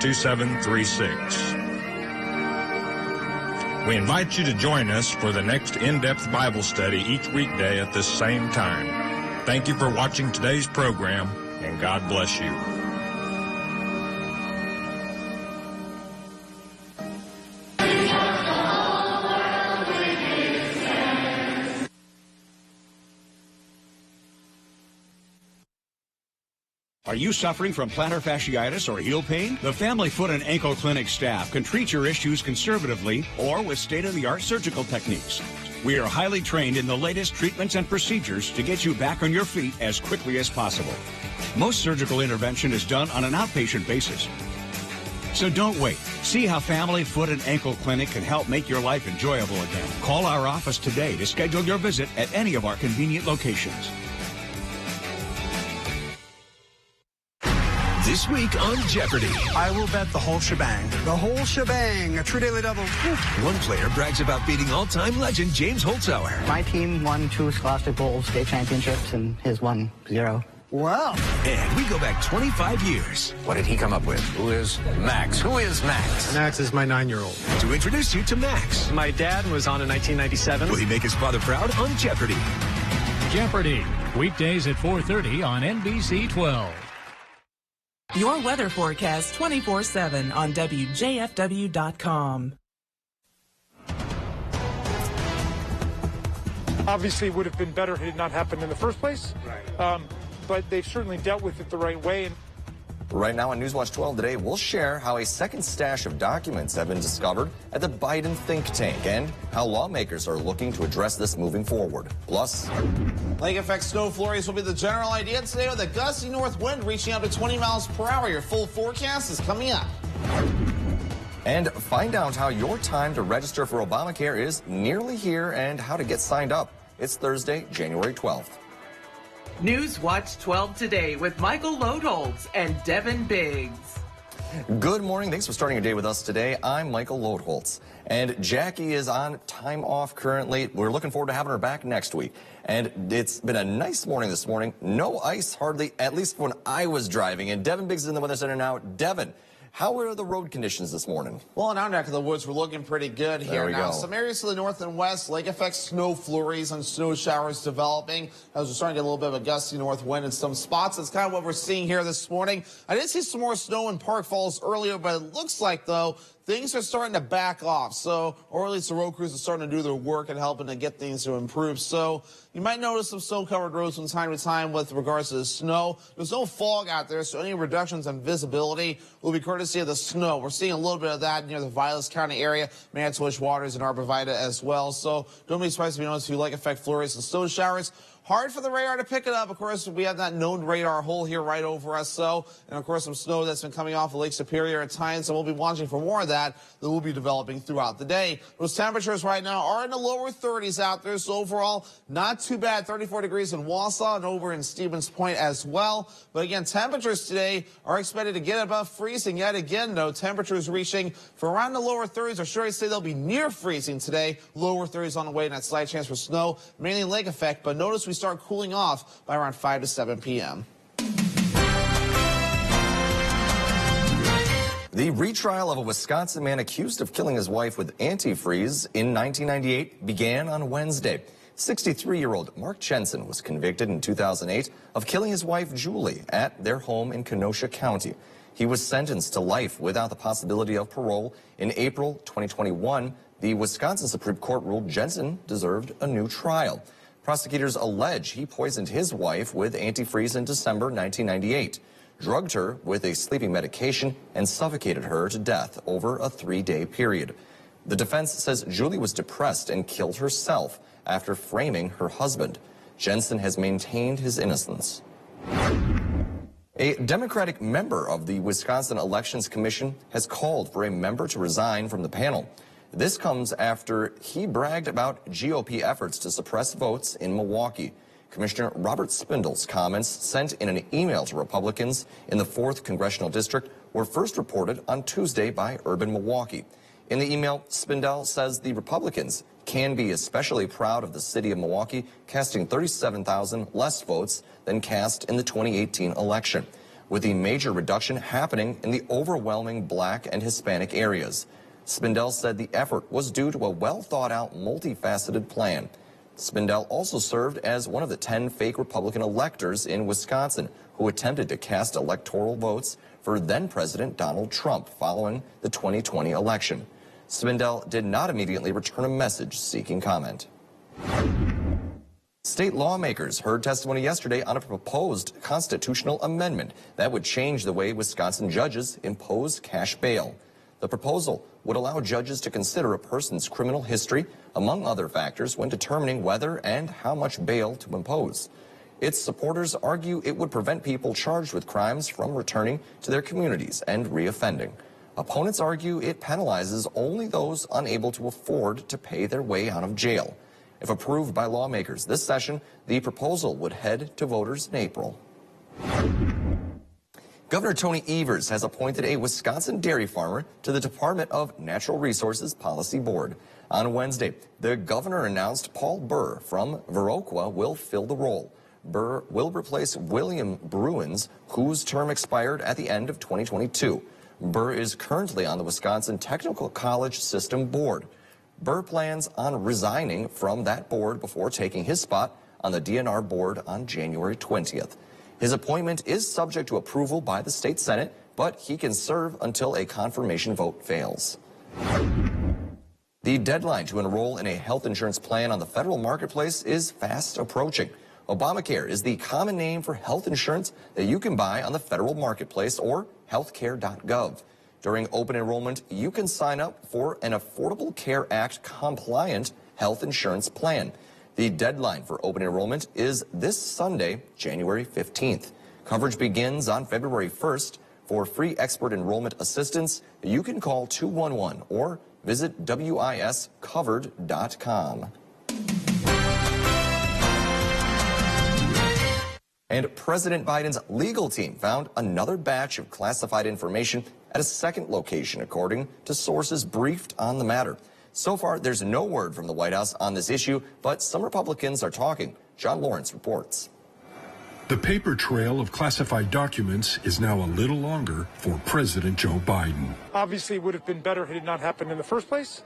2736. We invite you to join us for the next in-depth Bible study each weekday at this same time. Thank you for watching today's program, and God bless you. Are you suffering from plantar fasciitis or heel pain? The Family Foot and Ankle Clinic staff can treat your issues conservatively or with state-of-the-art surgical techniques. We are highly trained in the latest treatments and procedures to get you back on your feet as quickly as possible. Most surgical intervention is done on an outpatient basis. So don't wait. See how Family Foot and Ankle Clinic can help make your life enjoyable again. Call our office today to schedule your visit at any of our convenient locations. This week on Jeopardy! I will bet the whole shebang. The whole shebang. A true daily double. One player brags about beating all-time legend James Holtzauer. My team won 2 Scholastic Bowl state championships, and his won 0. Wow. And we go back 25 years. What did he come up with? Who is Max? Who is Max? Max is my 9-year-old. To introduce you to Max. My dad was on in 1997. Will he make his father proud on Jeopardy! Jeopardy! Weekdays at 4:30 on NBC 12. Your weather forecast 24/7 on WJFW.com. Obviously, it would have been better had it not happened in the first place. Right. But they've certainly dealt with it the right way. Right now on Newswatch 12 today, we'll share how a second stash of documents have been discovered at the Biden think tank and how lawmakers are looking to address this moving forward. Plus, lake effect snow flurries will be the general idea today with a gusty north wind reaching up to 20 miles per hour. Your full forecast is coming up. And find out how your time to register for Obamacare is nearly here and how to get signed up. It's Thursday, January 12th. Newswatch 12 today with Michael Lodeholtz and Devin Biggs. Good morning. Thanks for starting your day with us today. I'm Michael Lodeholtz. And Jackie is on time off currently. We're looking forward to having her back next week. And it's been a nice morning this morning. No ice hardly, at least when I was driving. And Devin Biggs is in the Weather Center now. Devin, how are the road conditions this morning? Well, in our neck of the woods, we're looking pretty good here. There we now, go. Some areas to the north and west, lake effect snow flurries and snow showers developing as we're starting to get a little bit of a gusty north wind in some spots. That's kind of what we're seeing here this morning. I did see some more snow in Park Falls earlier, but it looks like, though, things are starting to back off. So, or at least the road crews are starting to do their work and helping to get things to improve. So, you might notice some snow-covered roads from time to time with regards to the snow. There's no fog out there, so any reductions in visibility will be courtesy of the snow. We're seeing a little bit of that near the Vilas County area, Manitowish Waters, and Arborvitae as well. So, don't be surprised if you notice a few lake effect flurries and snow showers. Hard for the radar to pick it up. Of course, we have that known radar hole here right over us. So, and of course, some snow that's been coming off of Lake Superior at times. So we'll be watching for more of that will be developing throughout the day. Those temperatures right now are in the lower 30s out there. So overall, not too bad. 34 degrees in Wausau and over in Stevens Point as well. But again, temperatures today are expected to get above freezing yet again, though. Temperatures reaching for around the lower 30s, or should I say they'll be near freezing today. Lower 30s on the way, and that slight chance for snow, mainly lake effect. But notice we start cooling off by around 5 to 7 p.m. The retrial of a Wisconsin man accused of killing his wife with antifreeze in 1998 began on Wednesday. 63-year-old Mark Jensen was convicted in 2008 of killing his wife Julie at their home in Kenosha County. He was sentenced to life without the possibility of parole. In April 2021, the Wisconsin Supreme Court ruled Jensen deserved a new trial. Prosecutors allege he poisoned his wife with antifreeze in December 1998, drugged her with a sleeping medication, and suffocated her to death over a 3-day period. The defense says Julie was depressed and killed herself after framing her husband. Jensen has maintained his innocence. A Democratic member of the Wisconsin Elections Commission has called for a member to resign from the panel. This comes after he bragged about GOP efforts to suppress votes in Milwaukee. Commissioner Robert Spindle's comments sent in an email to Republicans in the 4th Congressional District were first reported on Tuesday by Urban Milwaukee. In the email, Spindle says the Republicans can be especially proud of the city of Milwaukee casting 37,000 less votes than cast in the 2018 election. with the major reduction happening in the overwhelming Black and Hispanic areas. Spindell said the effort was due to a well-thought-out, multifaceted plan. Spindell also served as one of the 10 fake Republican electors in Wisconsin who attempted to cast electoral votes for then-President Donald Trump following the 2020 election. Spindell did not immediately return a message seeking comment. State lawmakers heard testimony yesterday on a proposed constitutional amendment that would change the way Wisconsin judges impose cash bail. The proposal would allow judges to consider a person's criminal history, among other factors, when determining whether and how much bail to impose. Its supporters argue it would prevent people charged with crimes from returning to their communities and reoffending. Opponents argue it penalizes only those unable to afford to pay their way out of jail. If approved by lawmakers this session, the proposal would head to voters in April. Governor Tony Evers has appointed a Wisconsin dairy farmer to the Department of Natural Resources Policy Board. On Wednesday, the governor announced Paul Burr from Viroqua will fill the role. Burr will replace William Bruins, whose term expired at the end of 2022. Burr is currently on the Wisconsin Technical College System Board. Burr plans on resigning from that board before taking his spot on the DNR board on January 20th. His appointment is subject to approval by the state Senate, but he can serve until a confirmation vote fails. The deadline to enroll in a health insurance plan on the federal marketplace is fast approaching. Obamacare is the common name for health insurance that you can buy on the federal marketplace or healthcare.gov. During open enrollment, you can sign up for an Affordable Care Act compliant health insurance plan. The deadline for open enrollment is this Sunday, January 15th. Coverage begins on February 1st. For free expert enrollment assistance, you can call 211 or visit wiscovered.com. And President Biden's legal team found another batch of classified information at a second location, according to sources briefed on the matter. So far, there's no word from the White House on this issue, but some Republicans are talking. John Lawrence reports. The paper trail of classified documents is now a little longer for President Joe Biden. Obviously, it would have been better had it not happened in the first place.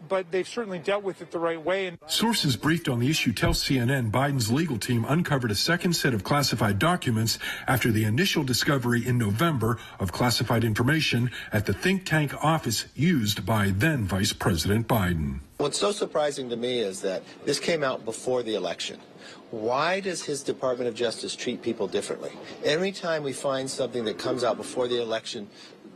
But they've certainly dealt with it the right way. Sources briefed on the issue tell CNN Biden's legal team uncovered a second set of classified documents after the initial discovery in November of classified information at the think tank office used by then Vice President Biden. What's so surprising to me is that this came out before the election. Why does his Department of Justice treat people differently? Every time we find something that comes out before the election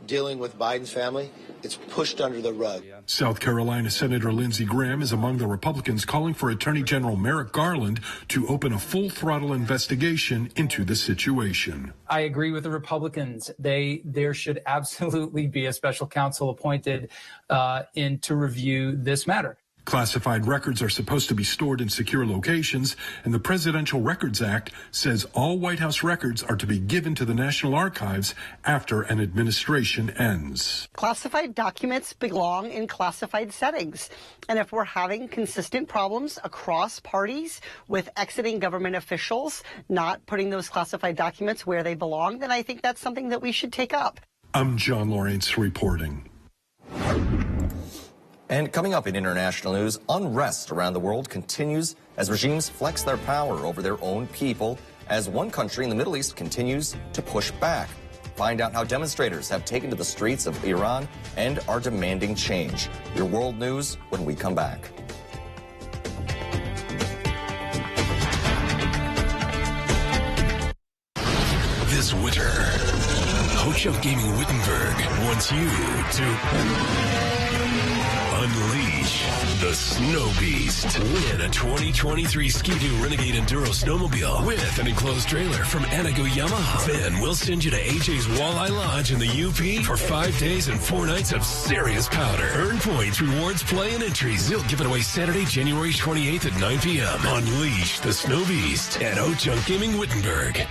dealing with Biden's family, it's pushed under the rug. South Carolina Senator Lindsey Graham is among the Republicans calling for Attorney General Merrick Garland to open a full-throttle investigation into the situation. I agree with the Republicans. There should absolutely be a special counsel appointed to review this matter. Classified records are supposed to be stored in secure locations, and the Presidential Records Act says all White House records are to be given to the National Archives after an administration ends. Classified documents belong in classified settings. And if we're having consistent problems across parties with exiting government officials not putting those classified documents where they belong, then I think that's something that we should take up. I'm John Lawrence reporting. And coming up in international news, unrest around the world continues as regimes flex their power over their own people as one country in the Middle East continues to push back. Find out how demonstrators have taken to the streets of Iran and are demanding change. Your world news when we come back. This winter, Ho-Chunk Gaming Wittenberg wants you to unleash the Snow Beast. Win a 2023 Ski-Doo Renegade Enduro snowmobile with an enclosed trailer from Anago Yamaha. Then we'll send you to AJ's Walleye Lodge in the UP for 5 days and 4 nights of serious powder. Earn points, rewards, play, and entries. They'll give it away Saturday, January 28th at 9 p.m. Unleash the Snow Beast at Ho-Chunk Gaming Wittenberg.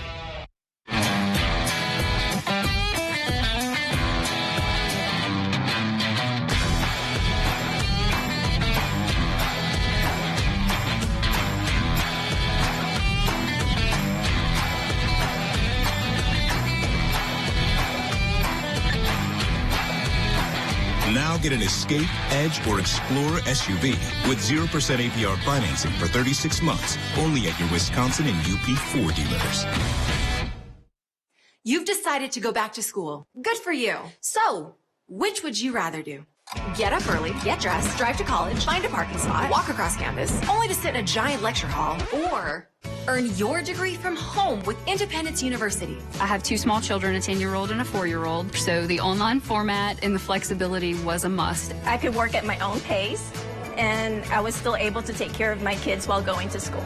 Now get an Escape, Edge, or Explorer SUV with 0% APR financing for 36 months, only at your Wisconsin and UP Ford dealers. You've decided to go back to school. Good for you. So, which would you rather do? Get up early, get dressed, drive to college, find a parking spot, walk across campus, only to sit in a giant lecture hall, or earn your degree from home with Independence University. I have 2 small children, a 10-year-old and a 4-year-old, so the online format and the flexibility was a must. I could work at my own pace, and I was still able to take care of my kids while going to school.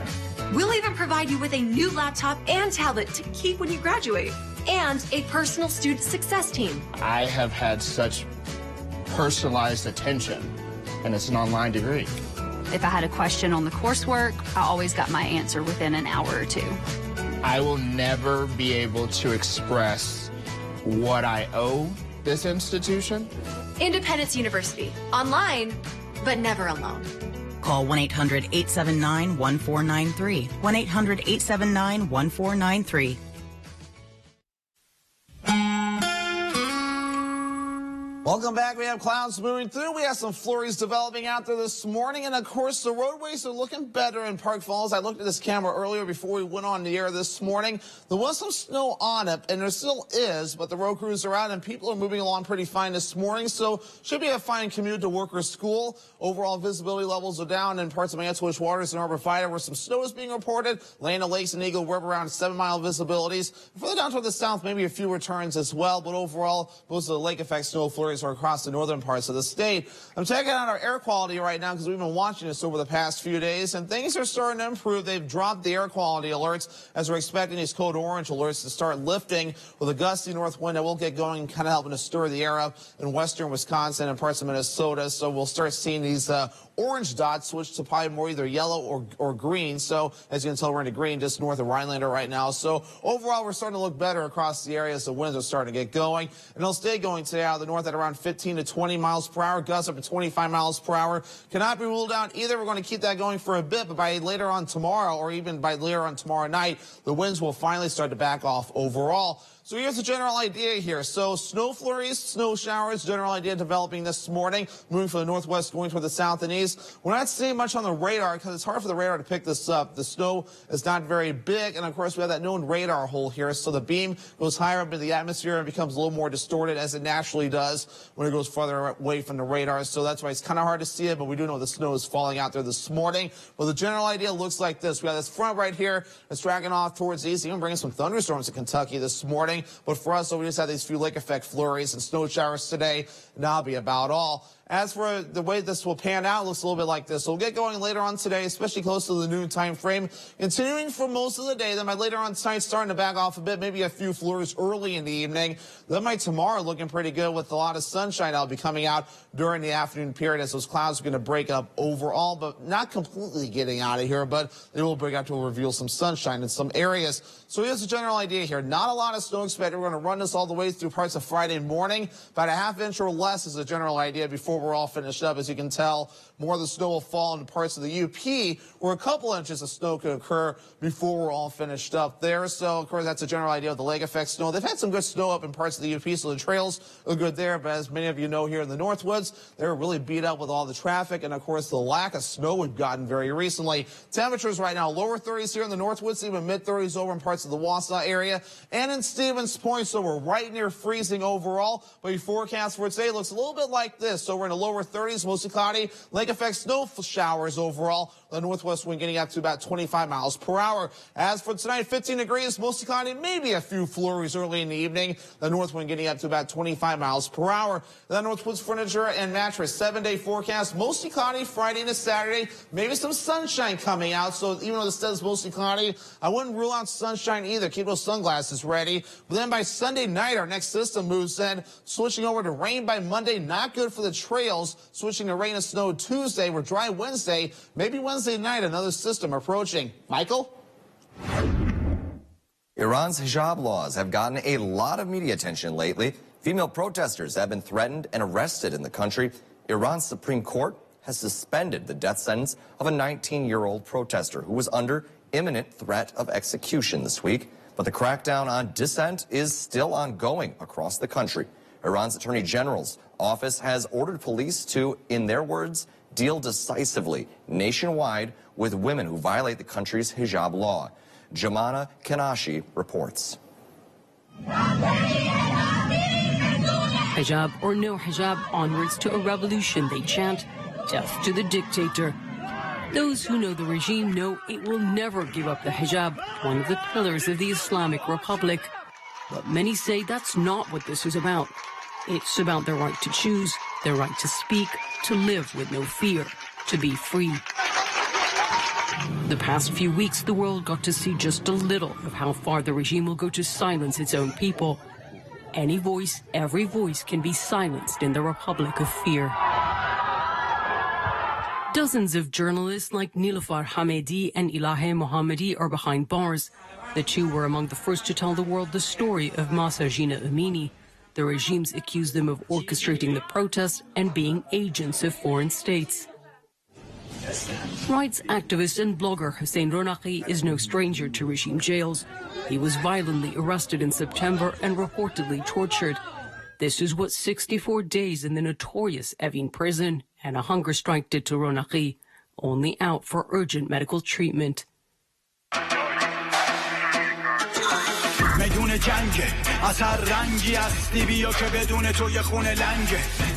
We'll even provide you with a new laptop and tablet to keep when you graduate, and a personal student success team. I have had such personalized attention, and it's an online degree. If I had a question on the coursework, I always got my answer within an hour or 2. I will never be able to express what I owe this institution. Independence University. Online, but never alone. Call 1-800-879-1493. 1-800-879-1493. Welcome back. We have clouds moving through. We have some flurries developing out there this morning. And, of course, the roadways are looking better in Park Falls. I looked at this camera earlier before we went on the air this morning. There was some snow on it, and there still is, but the road crews are out, and people are moving along pretty fine this morning. So should be a fine commute to work or school. Overall visibility levels are down in parts of Manitowish Waters and Arbor Vitae, where some snow is being reported. Land Lakes and Eagle River around 7-mile visibilities. Further down toward the south, maybe a few returns as well. But overall, most of the lake effect snow flurries are across the northern parts of the state. I'm checking out our air quality right now because we've been watching this over the past few days, and things are starting to improve. They've dropped the air quality alerts as we're expecting these code orange alerts to start lifting with a gusty north wind that will get going and kind of helping to stir the air up in western Wisconsin and parts of Minnesota. So we'll start seeing these orange dots switch to probably more either yellow or green. So as you can tell, we're into green just north of Rhinelander right now. So overall, we're starting to look better across the area as the winds are starting to get going. And they'll stay going today out of the north at around 15 to 20 miles per hour, gusts up to 25 miles per hour. Cannot be ruled out either. We're going to keep that going for a bit, but by later on tomorrow or even by later on tomorrow night, the winds will finally start to back off overall. So here's the general idea here. So snow flurries, snow showers, general idea developing this morning, moving from the northwest going toward the south and east. We're not seeing much on the radar because it's hard for the radar to pick this up. The snow is not very big, and of course we have that known radar hole here. So the beam goes higher up in the atmosphere and becomes a little more distorted as it naturally does when it goes farther away from the radar. So that's why it's kind of hard to see it, but we do know the snow is falling out there this morning. Well, the general idea looks like this. We have this front right here that's dragging off towards the east, even bringing some thunderstorms to Kentucky this morning. But for us, so we just had these few lake effect flurries and snow showers today, and that'll be about all. As for the way this will pan out, it looks a little bit like this. So we'll get going later on today, especially close to the noon time frame. Continuing for most of the day, then by later on tonight, starting to back off a bit, maybe a few flurries early in the evening. Then by tomorrow, looking pretty good with a lot of sunshine that'll be coming out during the afternoon period as those clouds are going to break up overall, but not completely getting out of here, but they will break out to reveal some sunshine in some areas. So here's the general idea here. Not a lot of snow expected. We're going to run this all the way through parts of Friday morning. About a half inch or less is the general idea before we're all finished up. As you can tell, more of the snow will fall into parts of the UP where a couple inches of snow could occur before we're all finished up there. So, of course, that's a general idea of the lake effect snow. They've had some good snow up in parts of the UP, so the trails are good there. But as many of you know, here in the Northwoods, they're really beat up with all the traffic and, of course, the lack of snow we've gotten very recently. Temperatures right now, lower 30s here in the Northwoods, even mid-30s over in parts of the Wausau area and in Stevens Point. So we're right near freezing overall. But your forecast for today looks a little bit like this. So we're in the lower 30s, mostly cloudy. Lake effect snow showers overall. The northwest wind getting up to about 25 miles per hour. As for tonight, 15 degrees, mostly cloudy, maybe a few flurries early in the evening. The north wind getting up to about 25 miles per hour. The Northwoods Furniture and Mattress 7-day forecast, mostly cloudy Friday into Saturday. Maybe some sunshine coming out. So even though this says mostly cloudy, I wouldn't rule out sunshine either. Keep those sunglasses ready. But then by Sunday night, our next system moves in, switching over to rain by Monday. Not good for the trails. Switching to rain and snow Tuesday. We're dry Wednesday. Maybe Wednesday night, another system approaching. Michael? Iran's hijab laws have gotten a lot of media attention lately. Female protesters have been threatened and arrested in the country. Iran's Supreme Court has suspended the death sentence of a 19-year-old protester who was under imminent threat of execution this week. But the crackdown on dissent is still ongoing across the country. Iran's Attorney General's office has ordered police to, in their words, deal decisively nationwide with women who violate the country's hijab law. Jamana Kanashi reports. Hijab or no hijab, onwards to a revolution, they chant. Death to the dictator. Those who know the regime know it will never give up the hijab, one of the pillars of the Islamic Republic. But many say that's not what this is about. It's about their right to choose, their right to speak, to live with no fear, to be free. The past few weeks, the world got to see just a little of how far the regime will go to silence its own people. Any voice, every voice can be silenced in the Republic of Fear. Dozens of journalists like Nilofar Hamedi and Ilahe Mohammadi are behind bars. The two were among the first to tell the world the story of Mahsa Jina Amini. The regimes accuse them of orchestrating the protests and being agents of foreign states. Rights activist and blogger Hussein Ronaki is no stranger to regime jails. He was violently arrested in September and reportedly tortured. This is what 64 days in the notorious Evin prison and a hunger strike did to Ronaki, only out for urgent medical treatment.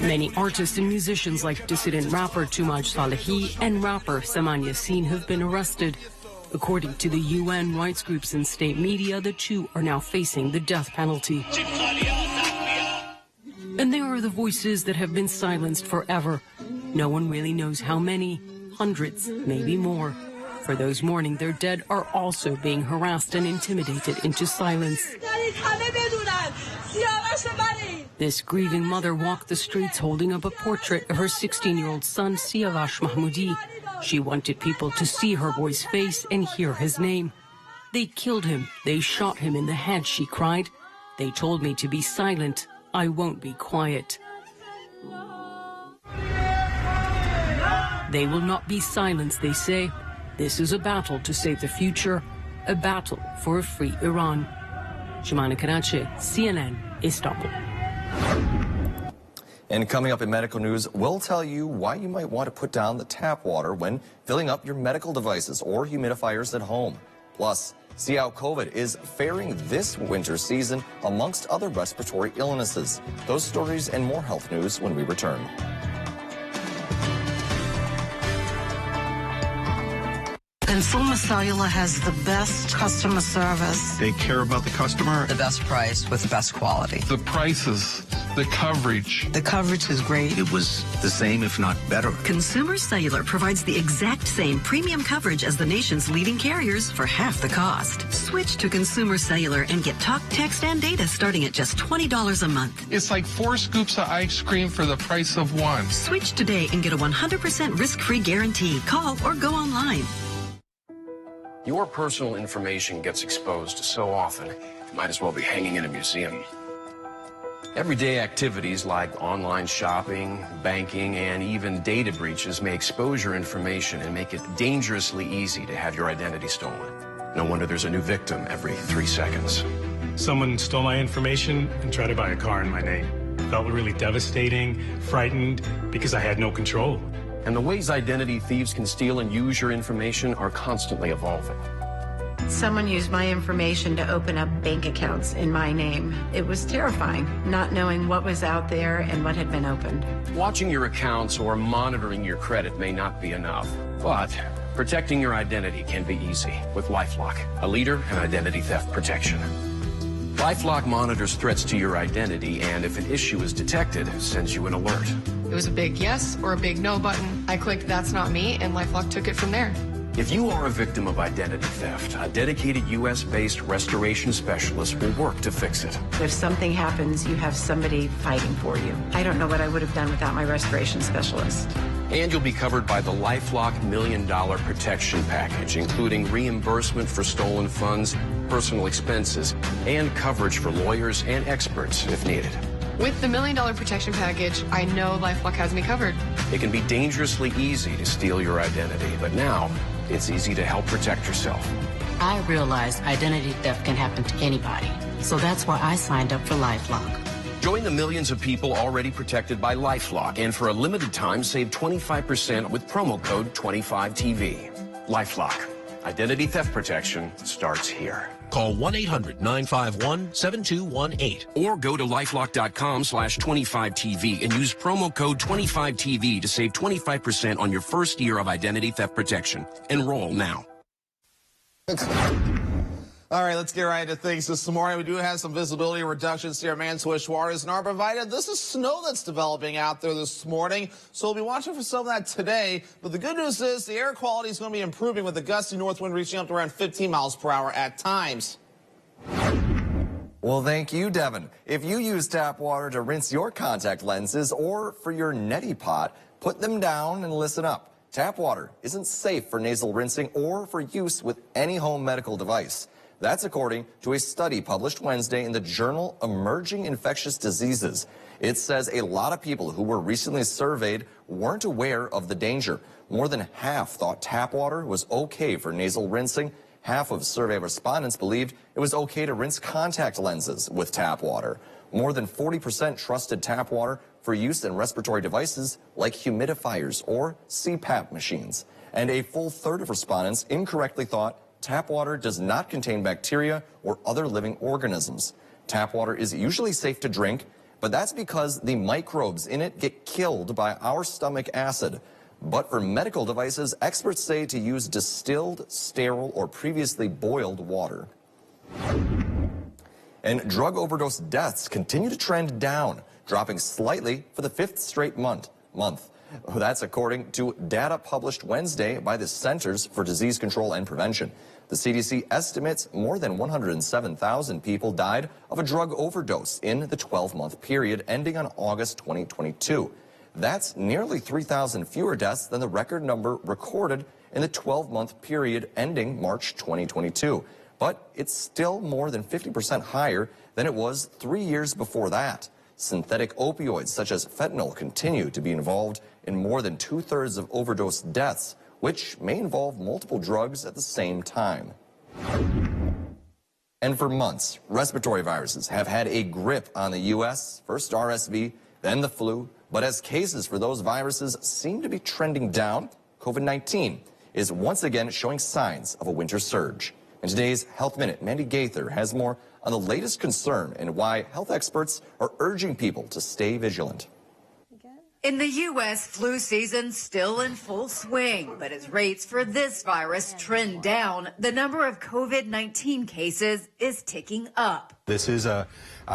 Many artists and musicians like dissident rapper Tumaj Salehi and rapper Saman Yassin have been arrested. According to the UN rights groups and state media, the two are now facing the death penalty. And there are the voices that have been silenced forever. No one really knows how many, hundreds, maybe more. For those mourning their dead are also being harassed and intimidated into silence. This grieving mother walked the streets holding up a portrait of her 16-year-old son, Siavash Mahmoudi. She wanted people to see her boy's face and hear his name. They killed him. They shot him in the head, she cried. They told me to be silent. I won't be quiet. They will not be silenced, they say. This is a battle to save the future, a battle for a free Iran. Jamana Karachi, CNN, Istanbul. And coming up in medical news, we'll tell you why you might want to put down the tap water when filling up your medical devices or humidifiers at home. Plus, see how COVID is faring this winter season amongst other respiratory illnesses. Those stories and more health news when we return. Consumer Cellular has the best customer service. They care about the customer. The best price with the best quality. The prices, the coverage. The coverage is great. It was the same, if not better. Consumer Cellular provides the exact same premium coverage as the nation's leading carriers for half the cost. Switch to Consumer Cellular and get talk, text, and data starting at just $20 a month. It's like 4 scoops of ice cream for the price of 1. Switch today and get a 100% risk-free guarantee. Call or go online. Your personal information gets exposed so often, it might as well be hanging in a museum. Everyday activities like online shopping, banking, and even data breaches may expose your information and make it dangerously easy to have your identity stolen. No wonder there's a new victim every 3 seconds. Someone stole my information and tried to buy a car in my name. Felt really devastating, frightened, because I had no control. And the ways identity thieves can steal and use your information are constantly evolving. Someone used my information to open up bank accounts in my name. It was terrifying, not knowing what was out there and what had been opened. Watching your accounts or monitoring your credit may not be enough, but protecting your identity can be easy with LifeLock, a leader in identity theft protection. LifeLock monitors threats to your identity, and if an issue is detected, sends you an alert. It was a big yes or a big no button. I clicked that's not me, and LifeLock took it from there. If you are a victim of identity theft, a dedicated U.S.-based restoration specialist will work to fix it. If something happens, you have somebody fighting for you. I don't know what I would have done without my restoration specialist. And you'll be covered by the LifeLock $1 Million Protection Package, including reimbursement for stolen funds, personal expenses, and coverage for lawyers and experts if needed. With the $1 Million Protection Package, I know LifeLock has me covered. It can be dangerously easy to steal your identity, but now it's easy to help protect yourself. I realized identity theft can happen to anybody, so that's why I signed up for LifeLock. Join the millions of people already protected by LifeLock, and for a limited time, save 25% with promo code 25TV. LifeLock. Identity theft protection starts here. Call 1-800-951-7218 or go to lifelock.com/25TV and use promo code 25TV to save 25% on your first year of identity theft protection. Enroll now. All right, let's get right into things this morning. We do have some visibility reductions here at Newswatch waters and Arborvitae. This is snow that's developing out there this morning, so we'll be watching for some of that today. But the good news is the air quality is going to be improving with the gusty north wind reaching up to around 15 miles per hour at times. Well, thank you, Devin. If you use tap water to rinse your contact lenses or for your neti pot, put them down and listen up. Tap water isn't safe for nasal rinsing or for use with any home medical device. That's according to a study published Wednesday in the journal Emerging Infectious Diseases. It says a lot of people who were recently surveyed weren't aware of the danger. More than half thought tap water was okay for nasal rinsing. Half of survey respondents believed it was okay to rinse contact lenses with tap water. More than 40% trusted tap water for use in respiratory devices like humidifiers or CPAP machines. And a full third of respondents incorrectly thought tap water does not contain bacteria or other living organisms. Tap water is usually safe to drink, but that's because the microbes in it get killed by our stomach acid. But for medical devices, experts say to use distilled, sterile, or previously boiled water. And drug overdose deaths continue to trend down, dropping slightly for the 5th straight month. That's according to data published Wednesday by the Centers for Disease Control and Prevention. The CDC estimates more than 107,000 people died of a drug overdose in the 12-month period ending on August 2022. That's nearly 3,000 fewer deaths than the record number recorded in the 12-month period ending March 2022. But it's still more than 50% higher than it was 3 years before that. Synthetic opioids such as fentanyl continue to be involved in more than 2/3 of overdose deaths, which may involve multiple drugs at the same time. And for months, respiratory viruses have had a grip on the U.S., first RSV, then the flu. But as cases for those viruses seem to be trending down, COVID-19 is once again showing signs of a winter surge. In today's Health Minute, Mandy Gaither has more on the latest concern and why health experts are urging people to stay vigilant. In the U.S., flu season still in full swing, but as rates for this virus trend down, the number of COVID-19 cases is ticking up. This is a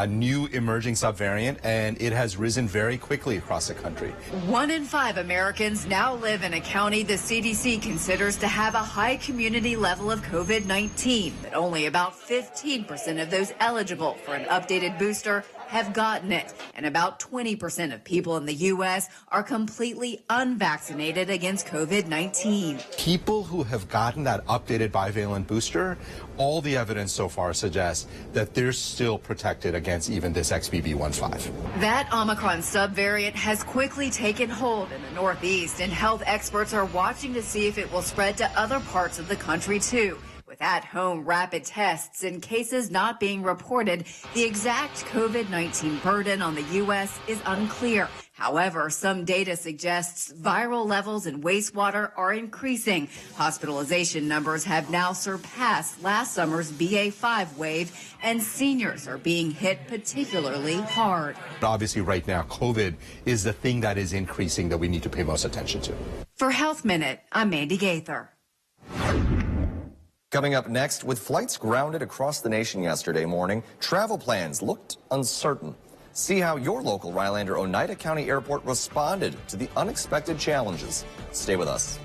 new emerging subvariant, and it has risen very quickly across the country. 1 in 5 Americans now live in a county the CDC considers to have a high community level of COVID-19, but only about 15% of those eligible for an updated booster have gotten it, and about 20% of people in the U.S. are completely unvaccinated against COVID-19. People who have gotten that updated bivalent booster, all the evidence so far suggests that they're still protected against even this XBB.1.5. That Omicron subvariant has quickly taken hold in the Northeast, and health experts are watching to see if it will spread to other parts of the country, too. With at-home rapid tests and cases not being reported, the exact COVID-19 burden on the U.S. is unclear. However, some data suggests viral levels in wastewater are increasing. Hospitalization numbers have now surpassed last summer's BA.5 wave, and seniors are being hit particularly hard. Obviously, right now, COVID is the thing that is increasing that we need to pay most attention to. For Health Minute, I'm Mandy Gaither. Coming up next, with flights grounded across the nation yesterday morning, travel plans looked uncertain. See how your local Rylander Oneida County Airport responded to the unexpected challenges. Stay with us.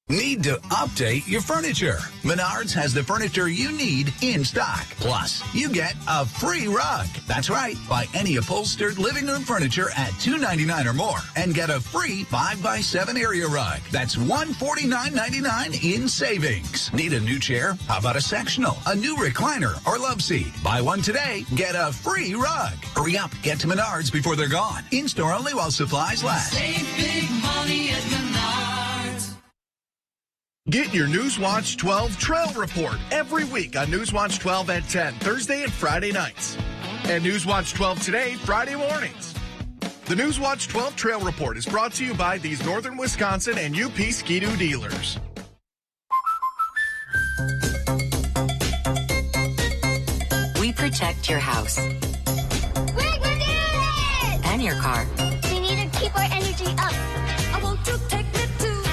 Need to update your furniture? Menards has the furniture you need in stock. Plus, you get a free rug. That's right. Buy any upholstered living room furniture at $2.99 or more and get a free 5x7 area rug. That's $149.99 in savings. Need a new chair? How about a sectional, a new recliner, or love seat? Buy one today, get a free rug. Hurry up, get to Menards before they're gone. In-store only while supplies last. Save big money at Menards. Get your Newswatch 12 Trail Report every week on Newswatch 12 at 10, Thursday and Friday nights. And Newswatch 12 Today, Friday mornings. The Newswatch 12 Trail Report is brought to you by these Northern Wisconsin and UP Ski-Doo dealers. We protect your house. We're gonna do it! And your car. We need to keep our energy up. I want to take me to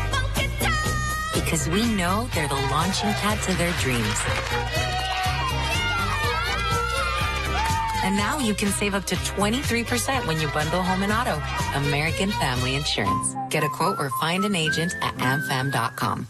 Funky Town. Because we know they're the launching pad to their dreams. And now you can save up to 23% when you bundle home and auto. American Family Insurance. Get a quote or find an agent at amfam.com.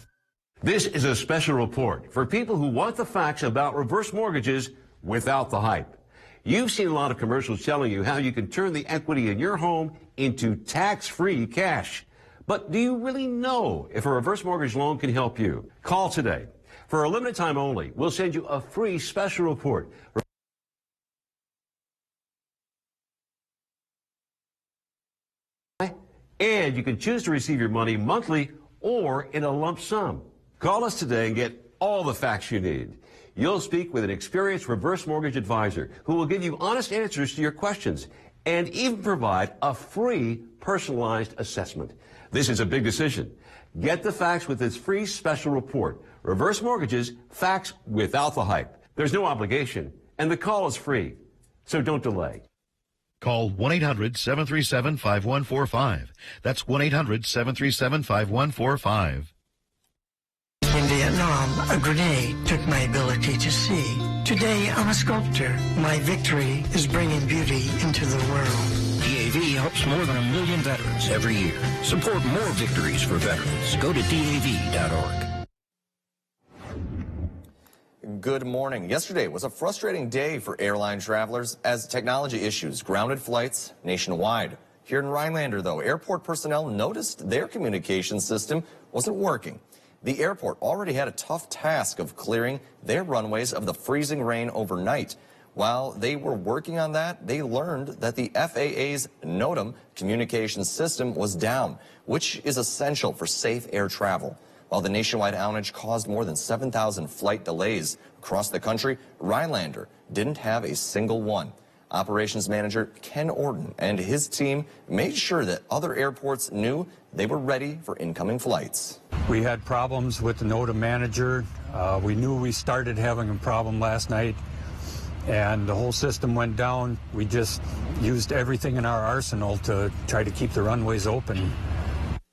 This is a special report for people who want the facts about reverse mortgages without the hype. You've seen a lot of commercials telling you how you can turn the equity in your home into tax-free cash. But do you really know if a reverse mortgage loan can help you? Call today. For a limited time only, we'll send you a free special report. And you can choose to receive your money monthly or in a lump sum. Call us today and get all the facts you need. You'll speak with an experienced reverse mortgage advisor who will give you honest answers to your questions and even provide a free personalized assessment. This is a big decision. Get the facts with this free special report. Reverse mortgages, facts without the hype. There's no obligation, and the call is free. So don't delay. Call 1-800-737-5145. That's 1-800-737-5145. In Vietnam, a grenade took my ability to see. Today, I'm a sculptor. My victory is bringing beauty into the world. DAV helps more than 1 million veterans every year. Support more victories for veterans. Go to DAV.org. Good morning. Yesterday was a frustrating day for airline travelers as technology issues grounded flights nationwide. Here in Rhinelander, though, airport personnel noticed their communication system wasn't working. The airport already had a tough task of clearing their runways of the freezing rain overnight. While they were working on that, they learned that the FAA's NOTAM communication system was down, which is essential for safe air travel. While the nationwide outage caused more than 7,000 flight delays across the country, Rhinelander didn't have a single one. Operations manager Ken Orton and his team made sure that other airports knew they were ready for incoming flights. We had problems with the NOTAM manager. We knew we started having a problem last night, and the whole system went down. We just used everything in our arsenal to try to keep the runways open.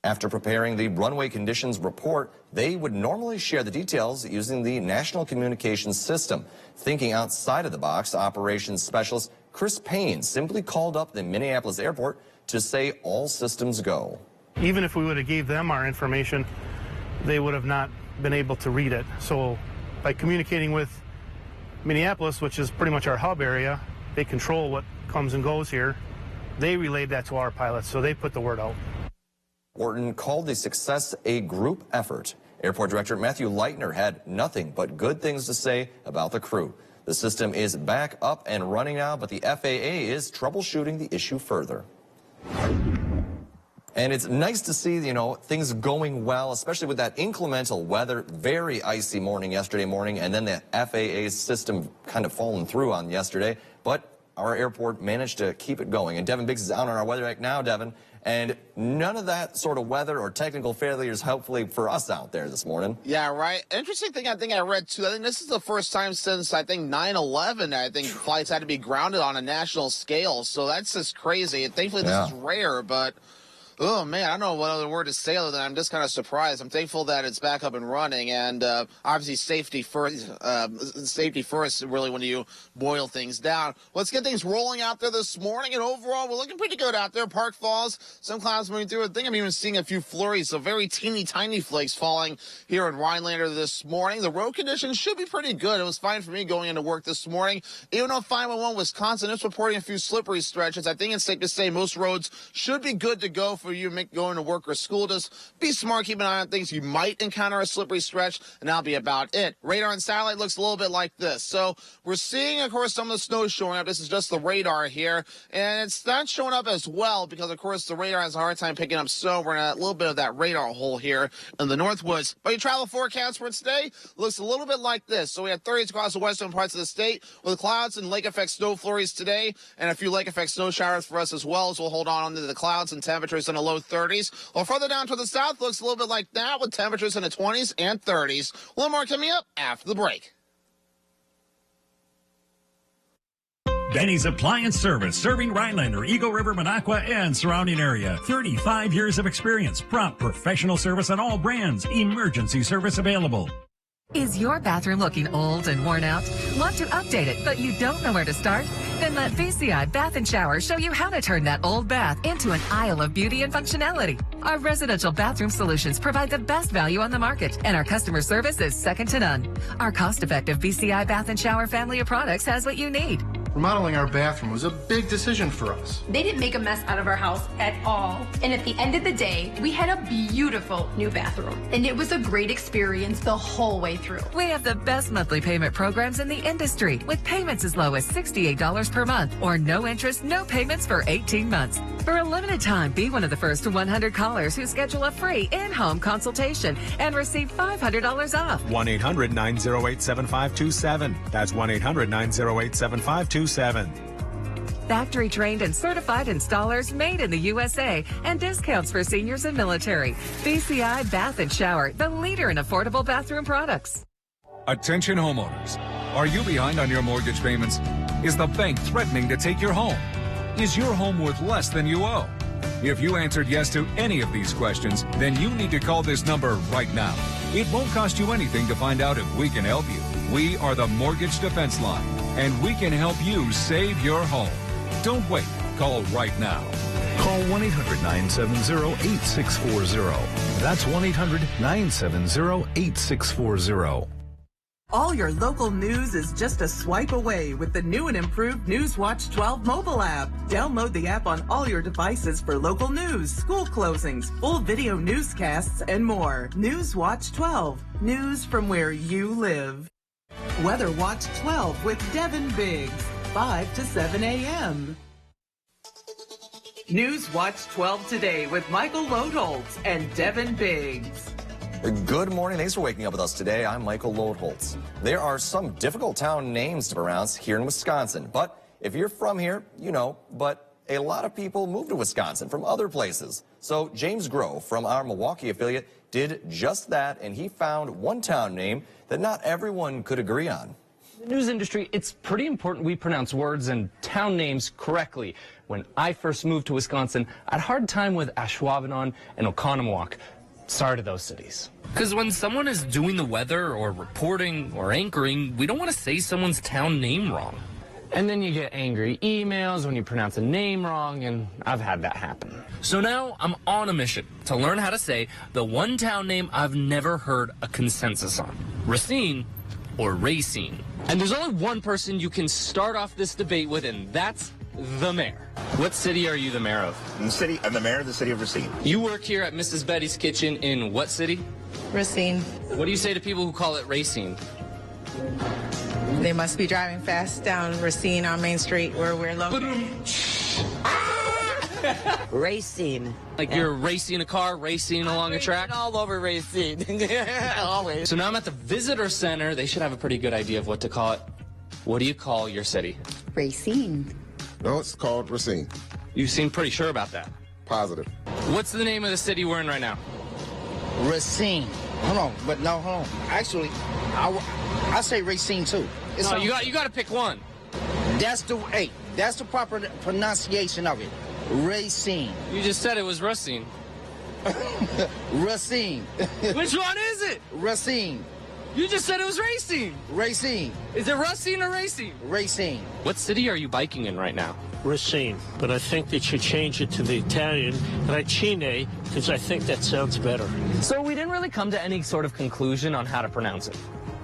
After preparing the runway conditions report, they would normally share the details using the National Communications System. Thinking outside of the box, operations specialist Chris Payne simply called up the Minneapolis airport to say all systems go. Even if we would have gave them our information, they would have not been able to read it. So by communicating with Minneapolis, which is pretty much our hub area, they control what comes and goes here. They relayed that to our pilots, so they put the word out. Orton called the success a group effort. Airport Director Matthew Leitner had nothing but good things to say about the crew. The system is back up and running now, but the FAA is troubleshooting the issue further. And it's nice to see, things going well, especially with that inclemental weather, very icy morning yesterday morning, and then the FAA's system kind of falling through on yesterday. But our airport managed to keep it going. And Devin Biggs is out on our weather deck now, Devin. And none of that sort of weather or technical failures, hopefully, for us out there this morning. Yeah, right. Interesting thing I think I read, too. I think this is the first time since, 9/11, I think flights had to be grounded on a national scale. So that's just crazy. And thankfully, this is rare, but... oh, man, I don't know what other word to say other than I'm just kind of surprised. I'm thankful that it's back up and running, and obviously safety first really when you boil things down. Let's get things rolling out there this morning, and overall, we're looking pretty good out there. Park Falls, some clouds moving through. I think I'm even seeing a few flurries, so very teeny tiny flakes falling here in Rhinelander this morning. The road conditions should be pretty good. It was fine for me going into work this morning. Even though 511 Wisconsin is reporting a few slippery stretches, I think it's safe to say most roads should be good to go for for you going to work or school. Just be smart, keep an eye on things. You might encounter a slippery stretch, and that'll be about it. Radar and satellite looks a little bit like this. So we're seeing, of course, some of the snow showing up. This is just the radar here, and it's not showing up as well because, of course, the radar has a hard time picking up snow. We're in a little bit of that radar hole here in the Northwoods. But your travel forecast for today looks a little bit like this. So we have 30s across the western parts of the state with clouds and lake effect snow flurries today, and a few lake effect snow showers for us as well, as we'll hold on to the clouds and temperatures in the low 30s. While further down to the south looks a little bit like that with temperatures in the 20s and 30s. A little more coming up after the break. Benny's Appliance Service, serving Rhinelander, Eagle River, Minocqua, and surrounding area. 35 years of experience, prompt professional service on all brands, emergency service available. Is your bathroom looking old and worn out? Want to update it, but you don't know where to start? Then let VCI Bath & Shower show you how to turn that old bath into an aisle of beauty and functionality. Our residential bathroom solutions provide the best value on the market, and our customer service is second to none. Our cost-effective VCI Bath & Shower family of products has what you need. Remodeling our bathroom was a big decision for us. They didn't make a mess out of our house at all. And at the end of the day, we had a beautiful new bathroom. And it was a great experience the whole way through. We have the best monthly payment programs in the industry, with payments as low as $68 per month or no interest, no payments for 18 months. For a limited time, be one of the first 100 callers who schedule a free in-home consultation and receive $500 off. 1-800-908-7527. That's 1-800-908-7527. Factory trained and certified installers made in the USA, and discounts for seniors and military. VCI Bath & Shower, the leader in affordable bathroom products. Attention homeowners. Are you behind on your mortgage payments? Is the bank threatening to take your home? Is your home worth less than you owe? If you answered yes to any of these questions, then you need to call this number right now. It won't cost you anything to find out if we can help you. We are the Mortgage Defense Line, and we can help you save your home. Don't wait. Call right now. Call 1-800-970-8640. That's 1-800-970-8640. All your local news is just a swipe away with the new and improved Newswatch 12 mobile app. Download the app on all your devices for local news, school closings, full video newscasts, and more. Newswatch 12. News from where you live. Weather Watch 12 with Devin Biggs, 5 to 7 a.m. Newswatch 12 today with Michael Lodeholtz and Devin Biggs. Good morning. Thanks for waking up with us today. I'm Michael Lodeholtz. There are some difficult town names to pronounce here in Wisconsin, but if you're from here, you know, but a lot of people move to Wisconsin from other places. So James Grove from our Milwaukee affiliate did just that, and he found one town name that not everyone could agree on. In the news industry, it's pretty important we pronounce words and town names correctly. When I first moved to Wisconsin, I had a hard time with Ashwaubenon and Oconomowoc. Sorry to those cities. Because when someone is doing the weather or reporting or anchoring, we don't want to say someone's town name wrong. And then you get angry emails when you pronounce a name wrong, and I've had that happen. So now I'm on a mission to learn how to say the one town name I've never heard a consensus on. Racine or Racine. And there's only one person you can start off this debate with, and that's the mayor. What city are you the mayor of? I'm the mayor of the city of Racine. You work here at Mrs. Betty's Kitchen in what city? Racine. What do you say to people who call it Racine? They must be driving fast down Racine on Main Street where we're located. Racine. Like you're racing a car, racing along a track? All over Racine. Always. So now I'm at the visitor center. They should have a pretty good idea of what to call it. What do you call your city? Racine. No, it's called Racine. You seem pretty sure about that. Positive. What's the name of the city we're in right now? Racine. Hold on, but no, hold on. Actually, I say Racine too. It's no, you got to pick one. That's the proper pronunciation of it. Racine. You just said it was Racine. Racine. Which one is it? Racine. You just said it was Racine. Racine. Is it Racine or Racine? Racine. What city are you biking in right now? Racine, but I think they should change it to the Italian Racine because I think that sounds better. So we didn't really come to any sort of conclusion on how to pronounce it.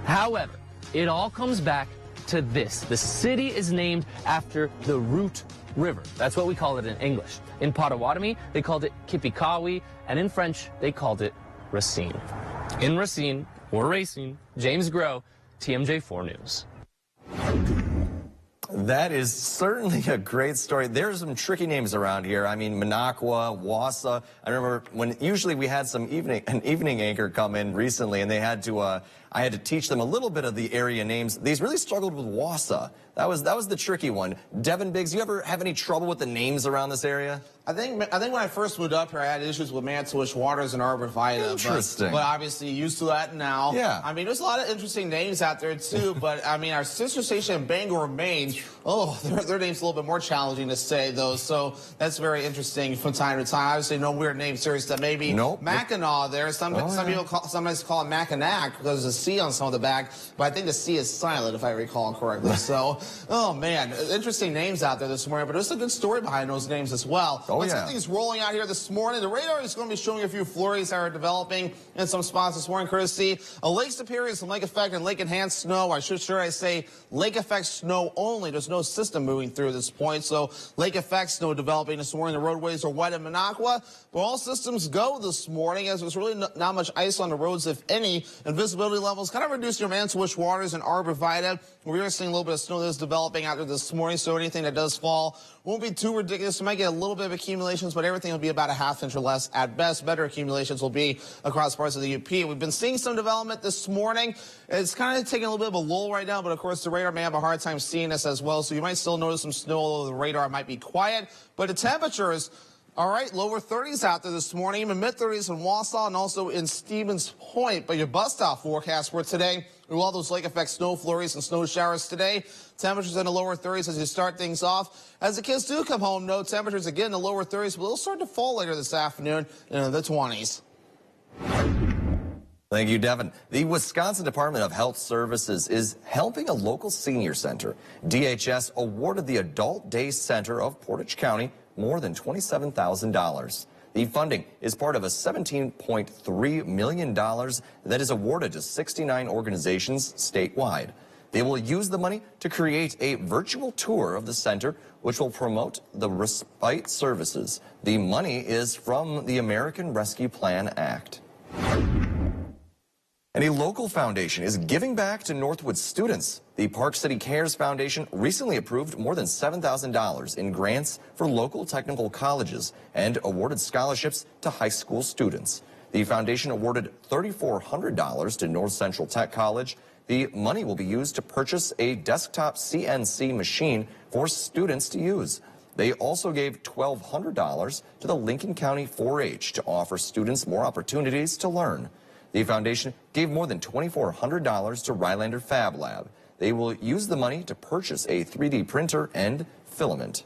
However, it all comes back to this. The city is named after the root river. That's what we call it in English. In Potawatomi, they called it Kipikawi, and in French, they called it Racine. In Racine, or Racine, James Groh, TMJ4 News. That is certainly a great story. There's some tricky names around here. I mean, Minocqua, Wausau. I remember when usually we had an evening anchor come in recently, and they had to, I had to teach them a little bit of the area names. These really struggled with Wausau. That was the tricky one. Devin Biggs, you ever have any trouble with the names around this area? I think when I first moved up here, I had issues with Mantuish Waters and Arbor Vitae. Interesting. But obviously used to that now. Yeah. I mean, there's a lot of interesting names out there too. But I mean, our sister station in Bangor, Maine, their name's a little bit more challenging to say though. So that's very interesting from time to time. Obviously, no weird name series that maybe Mackinac there. Some people sometimes call it Mackinac because there's a C on some of the back. But I think the C is silent if I recall correctly. So, oh man, interesting names out there this morning. But there's a good story behind those names as well. Let's get things rolling out here this morning. The radar is going to be showing you a few flurries that are developing in some spots this morning, courtesy of Lake Superior, some lake effect and lake enhanced snow. I say lake effect snow only. There's no system moving through at this point. So lake effect snow developing this morning. The roadways are wet in Minocqua, but all systems go this morning as there's really not much ice on the roads, if any. And visibility levels kind of reduced your Mantuish Waters and Arbor Vitae. We are seeing a little bit of snow that's developing out there this morning, so anything that does fall won't be too ridiculous. You might get a little bit of accumulations, but everything will be about a ½ inch or less at best. Better accumulations will be across parts of the UP. We've been seeing some development this morning. It's kind of taking a little bit of a lull right now, but of course the radar may have a hard time seeing this as well, so you might still notice some snow, although the radar might be quiet. But the temperatures, all right, lower 30s out there this morning, even mid-30s in Wausau and also in Stevens Point. But your bus stop forecast for today, with all those lake effect snow flurries and snow showers today, temperatures in the lower 30s as you start things off. As the kids do come home, no temperatures again in the lower 30s, but they'll start to fall later this afternoon in the 20s. Thank you, Devin. The Wisconsin Department of Health Services is helping a local senior center. DHS awarded the Adult Day Center of Portage County more than $27,000. The funding is part of a $17.3 million that is awarded to 69 organizations statewide. They will use the money to create a virtual tour of the center, which will promote the respite services. The money is from the American Rescue Plan Act. And a local foundation is giving back to Northwood students. The Park City Cares Foundation recently approved more than $7,000 in grants for local technical colleges and awarded scholarships to high school students. The foundation awarded $3,400 to North Central Tech College. The money will be used to purchase a desktop CNC machine for students to use. They also gave $1,200 to the Lincoln County 4-H to offer students more opportunities to learn. The foundation gave more than $2,400 to Rylander Fab Lab. They will use the money to purchase a 3D printer and filament.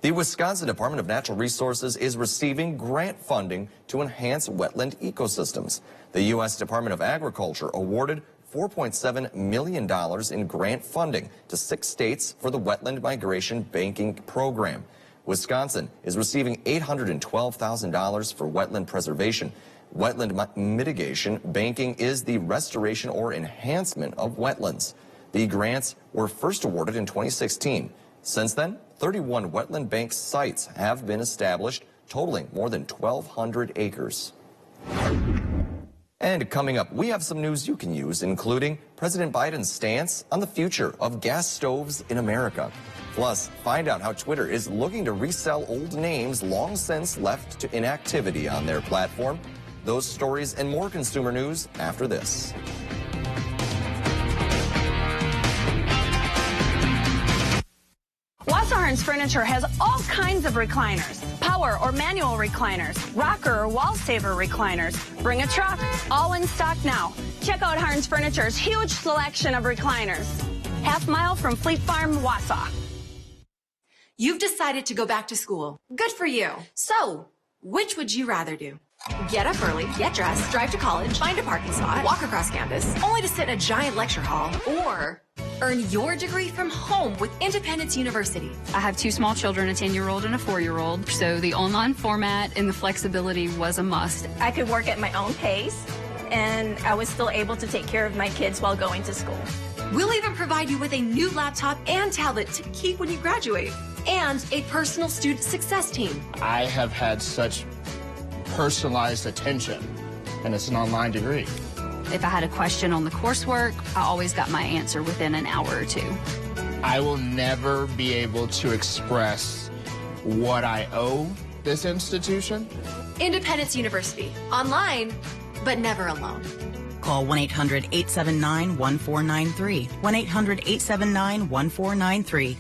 The Wisconsin Department of Natural Resources is receiving grant funding to enhance wetland ecosystems. The U.S. Department of Agriculture awarded $4.7 million in grant funding to 6 states for the Wetland Migration Banking Program. Wisconsin is receiving $812,000 for wetland preservation. Wetland mitigation banking is the restoration or enhancement of wetlands. The grants were first awarded in 2016. Since then, 31 wetland bank sites have been established, totaling more than 1,200 acres. And coming up, we have some news you can use, including President Biden's stance on the future of gas stoves in America. Plus, find out how Twitter is looking to resell old names long since left to inactivity on their platform. Those stories and more consumer news after this. Wausau Furniture has all kinds of recliners. Power or manual recliners, rocker or wall saver recliners. Bring a truck, all in stock now. Check out Harns Furniture's huge selection of recliners. Half mile from Fleet Farm, Wausau. You've decided to go back to school. Good for you. So, which would you rather do? Get up early, get dressed, drive to college, find a parking spot, walk across campus, only to sit in a giant lecture hall, or earn your degree from home with Independence University. I have 2 small children, a 10-year-old and a 4-year-old, so the online format and the flexibility was a must. I could work at my own pace, and I was still able to take care of my kids while going to school. We'll even provide you with a new laptop and tablet to keep when you graduate, and a personal student success team. I have had such personalized attention, and it's an online degree. If I had a question on the coursework, I always got my answer within an hour or two. I will never be able to express what I owe this institution. Independence University. Online, but never alone. Call 1-800-879-1493. 1-800-879-1493.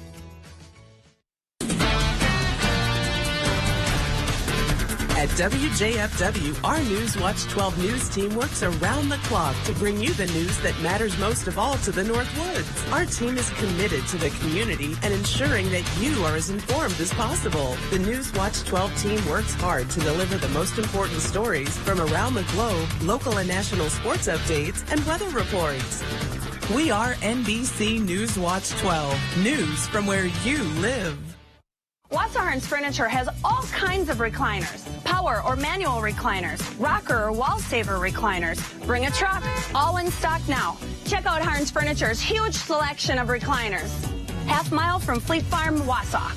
At WJFW, our Newswatch 12 News team works around the clock to bring you the news that matters most of all to the North Woods. Our team is committed to the community and ensuring that you are as informed as possible. The Newswatch 12 team works hard to deliver the most important stories from around the globe, local and national sports updates, and weather reports. We are NBC Newswatch 12, news from where you live. Wassahorn's Furniture has all kinds of recliners. Power or manual recliners, rocker or wall saver recliners. Bring a truck, all in stock now. Check out Harns Furniture's huge selection of recliners. Half mile from Fleet Farm, Wausau.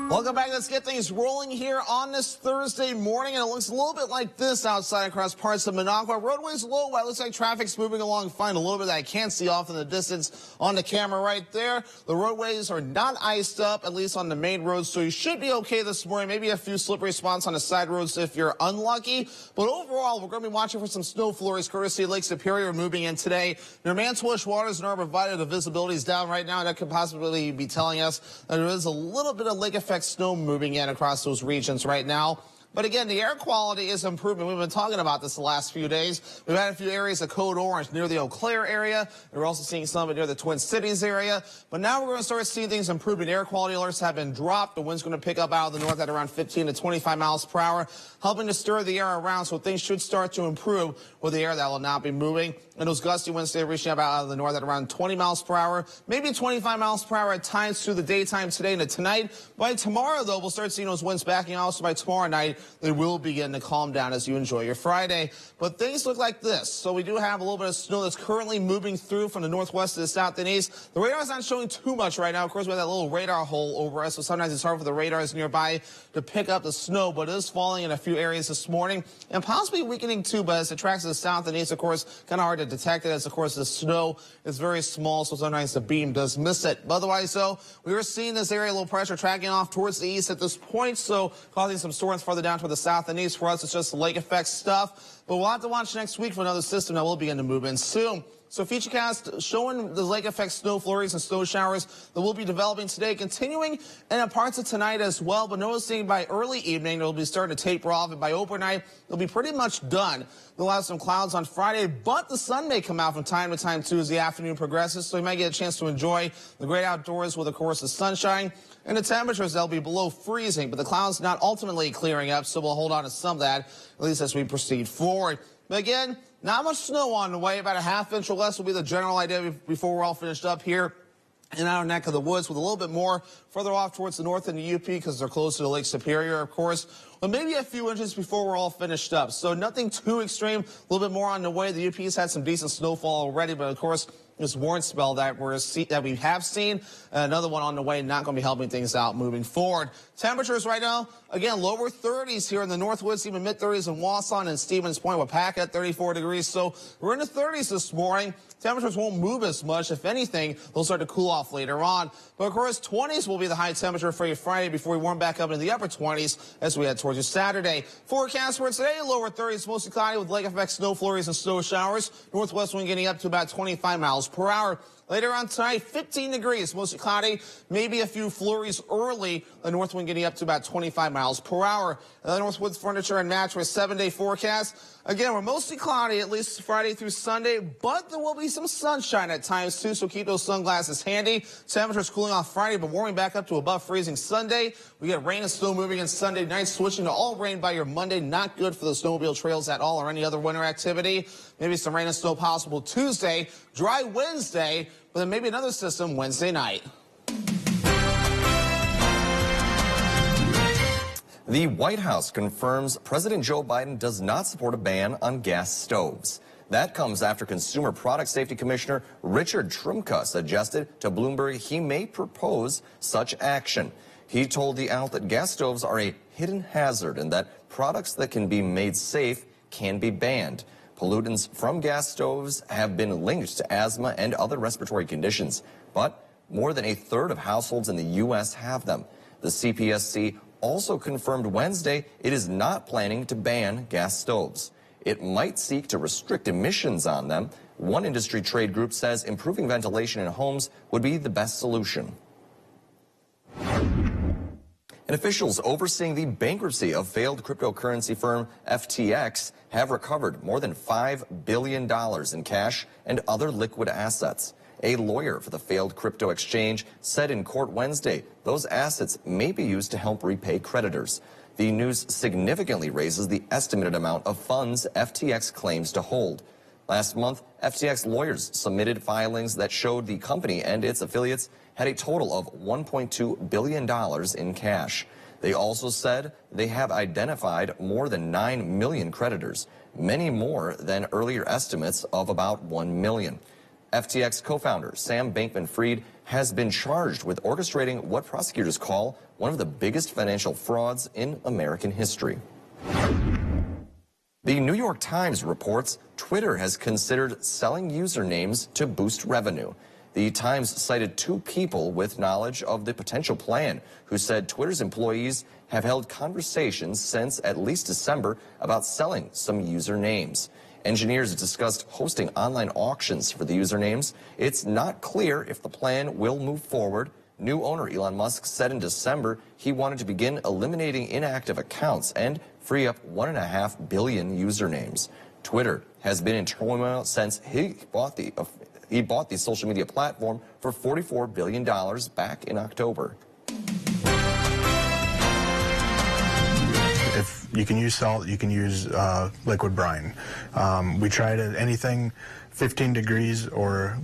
Welcome back. Let's get things rolling here on this Thursday morning. And it looks a little bit like this outside across parts of Minocqua. Roadways low. It looks like traffic's moving along fine. A little bit that I can't see off in the distance on the camera right there. The roadways are not iced up, at least on the main roads. So you should be okay this morning. Maybe a few slippery spots on the side roads if you're unlucky. But overall, we're going to be watching for some snow flurries courtesy of Lake Superior moving in today. Near Mantuash Waters and Arborvitae, the visibility is down right now. That could possibly be telling us that there is a little bit of lake effect snow moving in across those regions right now. But again, the air quality is improving. We've been talking about this the last few days. We've had a few areas of code orange near the Eau Claire area. We're also seeing some of it near the Twin Cities area. But now we're going to start seeing things improving. Air quality alerts have been dropped. The wind's going to pick up out of the north at around 15 to 25 miles per hour, helping to stir the air around. So things should start to improve with the air that will not be moving. And those gusty winds stay reaching about out of the north at around 20 miles per hour, maybe 25 miles per hour at times through the daytime today and tonight. By tomorrow, though, we'll start seeing those winds backing out. So by tomorrow night, they will begin to calm down as you enjoy your Friday. But things look like this. So we do have a little bit of snow that's currently moving through from the northwest to the south and east. The radar's not showing too much right now. Of course, we have that little radar hole over us, so sometimes it's hard for the radars nearby to pick up the snow, but it is falling in a few areas this morning and possibly weakening too, but as it tracks to the south and east, of course, kind of hard to detect it as, of course, the snow is very small, so sometimes the beam does miss it. But otherwise, though, we are seeing this area, low pressure tracking off towards the east at this point, so causing some storms further down toward the south and east. For us, it's just lake effect stuff, but we'll have to watch next week for another system that will begin to move in soon. So Futurecast showing the lake effect snow flurries and snow showers that will be developing today, continuing in parts of tonight as well. But noticing by early evening, they'll be starting to taper off, and by overnight, they'll be pretty much done. We'll have some clouds on Friday, but the sun may come out from time to time, too, as the afternoon progresses. So you might get a chance to enjoy the great outdoors with, of course, the sunshine. And the temperatures, they'll be below freezing, but the clouds not ultimately clearing up, so we'll hold on to some of that, at least as we proceed forward. But again, not much snow on the way. About a half inch or less will be the general idea before we're all finished up here in our neck of the woods, with a little bit more further off towards the north in the UP because they're closer to Lake Superior, of course. But maybe a few inches before we're all finished up. So nothing too extreme. A little bit more on the way. The UP's had some decent snowfall already, but of course, this warm spell that we have seen, another one on the way, not going to be helping things out moving forward. Temperatures right now, again, lower 30s here in the Northwoods, even mid-30s in Wausau and Stevens Point, Wapaka at 34 degrees. So we're in the 30s this morning. Temperatures won't move as much. If anything, they'll start to cool off later on. But of course, 20s will be the high temperature for you Friday before we warm back up into the upper 20s as we head towards you Saturday. Forecast for today, lower 30s, mostly cloudy with lake effect snow flurries and snow showers. Northwest wind getting up to about 25 miles per hour. Later on tonight, 15 degrees, mostly cloudy, maybe a few flurries early. The north wind getting up to about 25 miles per hour. The Northwoods Furniture and Mattress 7-day forecast. Again, we're mostly cloudy, at least Friday through Sunday, but there will be some sunshine at times, too, so keep those sunglasses handy. Temperatures cooling off Friday, but warming back up to above freezing Sunday. We get rain and snow moving in Sunday night, switching to all rain by your Monday. Not good for the snowmobile trails at all or any other winter activity. Maybe some rain and snow possible Tuesday, dry Wednesday, but then maybe another system Wednesday night. The White House confirms President Joe Biden does not support a ban on gas stoves. That comes after Consumer Product Safety Commissioner Richard Trumka suggested to Bloomberg he may propose such action. He told the outlet gas stoves are a hidden hazard and that products that can be made safe can be banned. Pollutants from gas stoves have been linked to asthma and other respiratory conditions, but more than a third of households in the U.S. have them. The CPSC also confirmed Wednesday it is not planning to ban gas stoves. It might seek to restrict emissions on them. One industry trade group says improving ventilation in homes would be the best solution. And officials overseeing the bankruptcy of failed cryptocurrency firm FTX have recovered more than $5 billion in cash and other liquid assets. A lawyer for the failed crypto exchange said in court Wednesday those assets may be used to help repay creditors. The news significantly raises the estimated amount of funds FTX claims to hold. Last month, FTX lawyers submitted filings that showed the company and its affiliates had a total of $1.2 billion in cash. They also said they have identified more than 9 million creditors, many more than earlier estimates of about 1 million. FTX co-founder Sam Bankman-Fried has been charged with orchestrating what prosecutors call one of the biggest financial frauds in American history. The New York Times reports Twitter has considered selling usernames to boost revenue. The Times cited 2 people with knowledge of the potential plan who said Twitter's employees have held conversations since at least December about selling some usernames. Engineers discussed hosting online auctions for the usernames. It's not clear if the plan will move forward. New owner Elon Musk said in December he wanted to begin eliminating inactive accounts and free up 1.5 billion usernames. Twitter has been in turmoil since he bought the social media platform for $44 billion back in October. If you can use salt, you can use liquid brine. We tried anything 15 degrees or